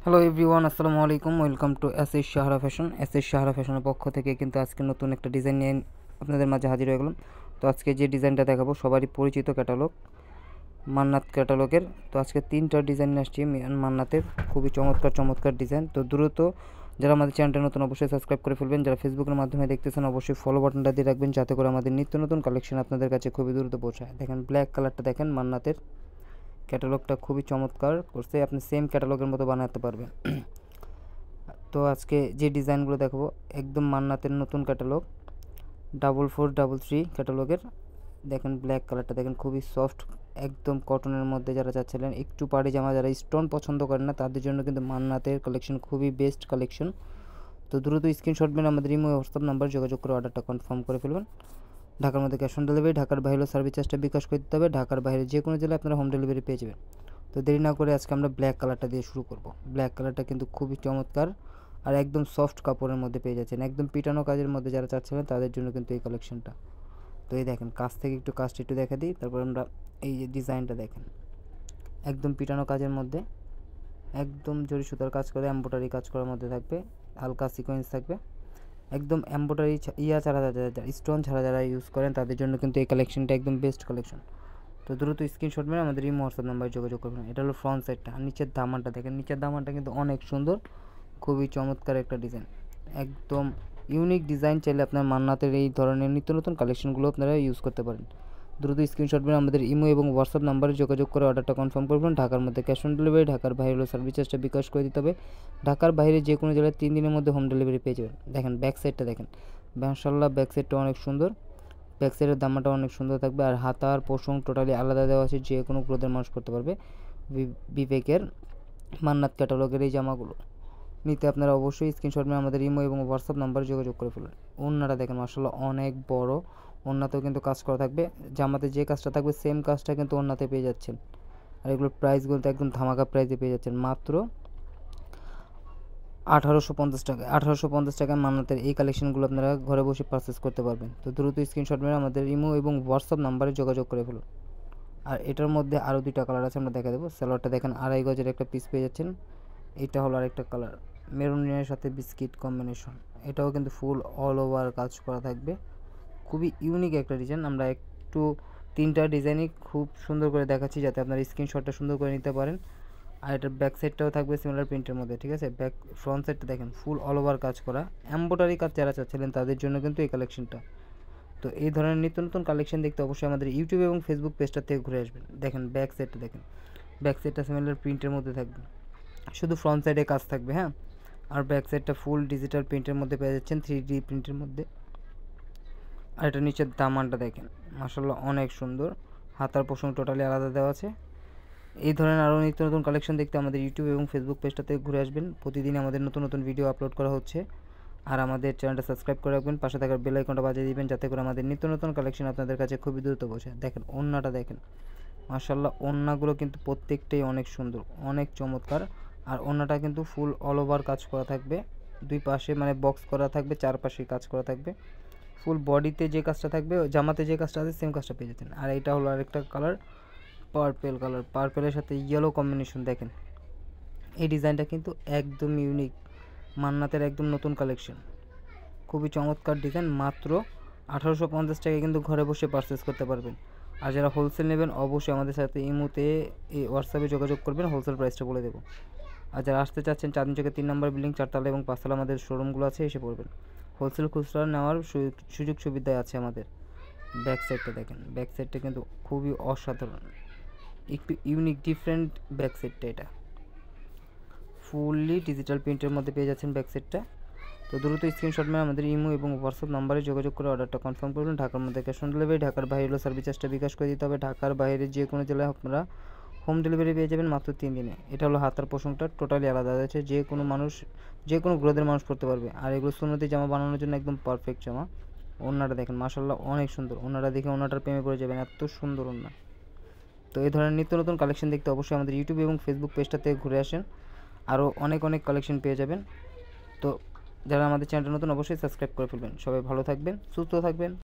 Hello everyone, আসসালামু আলাইকুম। Welcome to S Sahara fashion. Sahara ফ্যাশনের পক্ষ থেকে কিন্তু আজকে নতুন একটা ডিজাইন নিয়ে আপনাদের মাঝে হাজির হয়ে গেলাম। তো আজকে যে ডিজাইনটা দেখাবো সবারই পরিচিত ক্যাটালগ, মান্নাত ক্যাটালগের। তো আজকে 3টা ডিজাইন নিয়ে আসছি মান্নাতের, খুবই চমৎকার চমৎকার ডিজাইন। তো দ্রুত যারা আমাদের চ্যানেলটা নতুন অবশ্যই সাবস্ক্রাইব করে ফেলবেন, যারা ফেসবুকের মাধ্যমে দেখতেছেন অবশ্যই ফলো বাটনটা দিয়ে রাখবেন, যাতে করে আমাদের নিত্য নতুন কালেকশন আপনাদের কাছে খুবই দ্রুত পৌঁছায়। দেখেন ব্ল্যাক কালারটা, দেখেন মান্নাতের ক্যাটালগটা খুবই চমৎকার করছে, আপনি সেম ক্যাটালগের মতো বানাতে পারবেন। তো আজকে যে ডিজাইনগুলো দেখাবো একদম মান্নাতের নতুন ক্যাটালগ, 4433 ক্যাটালগের। দেখেন ব্ল্যাক কালারটা, দেখেন খুবই সফট, একদম কটনের মধ্যে যারা চাচ্ছিলেন একটু পাড়ি জামা, যারা স্টোন পছন্দ করেন না তাদের জন্য কিন্তু মান্নাতের কালেকশন খুবই বেস্ট কালেকশন। তো দ্রুত স্ক্রিনশট মেরে আমাদের ইমো হোয়াটসঅ্যাপ নাম্বার যোগাযোগ করে অর্ডারটা কনফার্ম করে ফেলবেন। ঢাকার মধ্যে ক্যাশ অন ডেলিভারি, ঢাকার বাইরে সার্ভিস চার্জটা বিকাশ করে দিতে হবে। ঢাকার বাইরে যে কোনো জেলায় আপনারা হোম ডেলিভারি পেয়ে যাবেন। তো দেরি না করে আজকে আমরা ব্ল্যাক কালারটা দিয়ে শুরু করব। ব্ল্যাক কালারটা কিন্তু খুবই চমৎকার আর একদম সফট কাপড়ের মধ্যে পেয়ে যাচ্ছেন, একদম পিটানো কাজের মধ্যে যারা চাচ্ছিলেন তাদের জন্য কিন্তু এই কালেকশনটা। তো এই দেখেন কাছ থেকে কাজটা একটু দেখা দিই, তারপর আমরা এই যে ডিজাইনটা দেখেন, একদম পিটানো কাজের মধ্যে, একদম জরি সুতার কাজ করে এমব্রয়ডারি কাজ করার মধ্যে থাকবে, হালকা সিকোয়েন্স থাকবে, একদম এমব্রয়ডারি ছাড়া যারা স্টোন ছাড়া যারা ইউজ করেন তাদের জন্য কিন্তু এই কালেকশনটা একদম বেস্ট কালেকশন। তো দ্রুত স্ক্রিনশট মেরে আমাদের এই হোয়াটসঅ্যাপ নাম্বারে যোগাযোগ করবেন। এটা হলো ফ্রন্ট সাইডটা, আর নিচের দামানটা দেখেন, নিচের দামানটা কিন্তু অনেক সুন্দর, খুবই চমৎকার একটা ডিজাইন, একদম ইউনিক ডিজাইন। চাইলে আপনার মান্নাতের এই ধরনের নিত্য নতুন কালেকশনগুলো আপনারা ইউজ করতে পারেন। দ্রুত স্ক্রিনশট মেরে আমাদের ইমো এবং হোয়াটসঅ্যাপ নাম্বারে যোগাযোগ করে অর্ডারটা কনফার্ম করবেন। ঢাকার মধ্যে ক্যাশ অন ডেলিভারি, ঢাকার বাইরে হলো সার্ভিস চার্জটা বিকাশ করে দিতে হবে। ঢাকার বাইরে যে কোনো জেলায় 3 দিনের মধ্যে হোম ডেলিভারি পেয়ে যাবেন। দেখেন ব্যাক সাইডটা দেখেন, মাশাআল্লাহ ব্যাক সাইডটা অনেক সুন্দর, ব্যাক সাইডের দামাটা অনেক সুন্দর থাকবে। আর হাতার পোষণ টোটালি আলাদা দেওয়া আছে, যে কোনো ক্রোধের মানুষ করতে পারবে। বিবেকের মান্নাত ক্যাটালগের এই জামাগুলো নিতে আপনারা অবশ্যই স্ক্রিনশট নিয়ে আমাদের ইমো এবং হোয়াটসঅ্যাপ নাম্বারে যোগাযোগ করে ফেলুন। ওড়নাটা দেখেন মাশাআল্লাহ অনেক বড়, ওড়নাতেও কিন্তু কাজ করা থাকবে, জামাতে যে কাজটা থাকবে সেম কাজটা কিন্তু ওড়নাতে পেয়ে যাচ্ছেন। আর এগুলোর প্রাইসগুলো তো একদম ধামাকা প্রাইসে পেয়ে যাচ্ছেন, মাত্র 1850 টাকা। 1850 টাকায় মান্নাতের এই কালেকশনগুলো আপনারা ঘরে বসে পারচেস করতে পারবেন। তো দ্রুত স্ক্রিনশট মেরে আমাদের ইমো এবং হোয়াটসঅ্যাপ নাম্বারে যোগাযোগ করে ফেলুন। আর এটার মধ্যে আরও 2টা কালার আছে, আমরা দেখা দেবো। সালোয়ারটা দেখেন 2.5 গজের একটা পিস পেয়ে যাচ্ছেন। এটা হলো আরেকটা কালার, মেরুনের সাথে বিস্কিট কম্বিনেশন, এটাও কিন্তু ফুল অল ওভার কাজ করা থাকবে, খুবই ইউনিক একটা ডিজাইন। আমরা একটু 3টা ডিজাইনই খুব সুন্দর করে দেখাচ্ছি যাতে আপনার স্ক্রিনশটটা সুন্দর করে নিতে পারেন। আর এটার ব্যাক সাইডটাও থাকবে সিমিলার প্রিন্টের মধ্যে, ঠিক আছে। ফ্রন্ট সাইডটা দেখেন ফুল অল ওভার কাজ করা, এমব্রয়ডারি কাজ যারা চাচ্ছিলেন তাদের জন্য কিন্তু এই কালেকশনটা। তো এই ধরনের নিত্য নতুন কালেকশন দেখতে অবশ্যই আমাদের ইউটিউব এবং ফেসবুক পেজটা থেকে ঘুরে আসবেন। দেখেন ব্যাক সাইডটা দেখেন, ব্যাক সাইডটা সিমিলার প্রিন্টের মধ্যে থাকবে, শুধু ফ্রন্ট সাইডে কাজ থাকবে, হ্যাঁ। আর ব্যাক সাইডটা ফুল ডিজিটাল প্রিন্টের মধ্যে পেয়ে যাচ্ছেন, 3D প্রিন্টের মধ্যে। আর এটা নিচের দামানটা দেখেন মাশাআল্লাহ অনেক সুন্দর, হাতার পোষণ টোটালি আলাদা দেওয়া আছে। এই ধরনের আরও নিত্য নতুন কালেকশন দেখতে আমাদের ইউটিউব এবং ফেসবুক পেজটাতে ঘুরে আসবেন। প্রতিদিন আমাদের নতুন নতুন ভিডিও আপলোড করা হচ্ছে। আর আমাদের চ্যানেলটা সাবস্ক্রাইব করে রাখবেন, পাশে থাকার বেল আইকনটা বাজিয়ে দিবেন, যাতে করে আমাদের নিত্য নতুন কালেকশন আপনাদের কাছে খুবই দ্রুত পৌঁছায়। দেখেন ওড়নাটা দেখেন মাশাআল্লাহ, ওড়নাগুলো কিন্তু প্রত্যেকটাই অনেক সুন্দর, অনেক চমৎকার। আর ওড়নাটা কিন্তু ফুল অল ওভার কাজ করা থাকবে, দুই পাশে মানে বক্স করা থাকবে, চারপাশে কাজ করা থাকবে। ফুল বডিতে যে কাজটা থাকবে, জামাতে যে কাজটা আছে সেম কাজটা পেয়ে যাচ্ছেন। আর এটা হলো আরেকটা কালার, পার্পেল কালার, পার্পেলের সাথে ইয়েলো কম্বিনেশন। দেখেন এই ডিজাইনটা কিন্তু একদম ইউনিক, মান্নাতের একদম নতুন কালেকশন, খুবই চমৎকার ডিজাইন। মাত্র 1850 টাকায় কিন্তু ঘরে বসে পারচেস করতে পারবেন। আর যারা হোলসেল নেবেন অবশ্যই আমাদের সাথে ইমোতে হোয়াটসঅ্যাপে যোগাযোগ করবেন, হোলসেল প্রাইসটা বলে দেবো। আর যারা আসতে চাচ্ছেন চাঁদনী চকের 3 নম্বর বিল্ডিং, 4তলা এবং 5তলা আমাদের শোরুমগুলো আছে, এসে পড়বেন। হোলসেল খুচরা নেওয়ার সুযোগ সুবিধায় আছে আমাদের। ব্যাক সাইডটা দেখেন, ব্যাক সাইডটা কিন্তু খুবই অসাধারণ, একটু ইউনিক ডিফারেন্ট ব্যাক সাইডটা, এটা ফুললি ডিজিটাল প্রিন্টের মধ্যে পেয়ে যাচ্ছেন ব্যাক সাইডটা। তো দ্রুত স্ক্রিনশট মেরে আমাদের ইমো এবং হোয়াটসঅ্যাপ নাম্বারে যোগাযোগ করে অর্ডারটা কনফার্ম করবেন। ঢাকার মধ্যে ক্যাশ অন ডেলিভারি, ঢাকার বাইরে হলো সার্ভিস চার্জটা বিকাশ করে দিতে হবে। ঢাকার বাইরে যে কোনো জেলায় আপনারা হোম ডেলিভারি পেয়ে যাবেন মাত্র 3 দিনে। এটা হলো হাতার পোষণটা টোটালি আলাদা আছে, যে কোনো মানুষ যে কোনো গ্রোথের মানুষ পড়তে পারবে। আর এগুলো সুন্নতি জামা বানানোর জন্য একদম পারফেক্ট জামা। ওড়নাটা দেখেন মাশাআল্লাহ অনেক সুন্দর, ওড়নাটা দেখে ওড়নাটার প্রেমে পড়ে যাবেন, এত সুন্দর ওড়না। তো এই ধরনের নিত্য নতুন কালেকশন দেখতে অবশ্যই আমাদের ইউটিউব এবং ফেসবুক পেজটা থেকে ঘুরে আসেন, আরও অনেক অনেক কালেকশন পেয়ে যাবেন। তো যারা আমাদের চ্যানেলটা নতুন অবশ্যই সাবস্ক্রাইব করে ফেলবেন। সবাই ভালো থাকবেন, সুস্থ থাকবেন।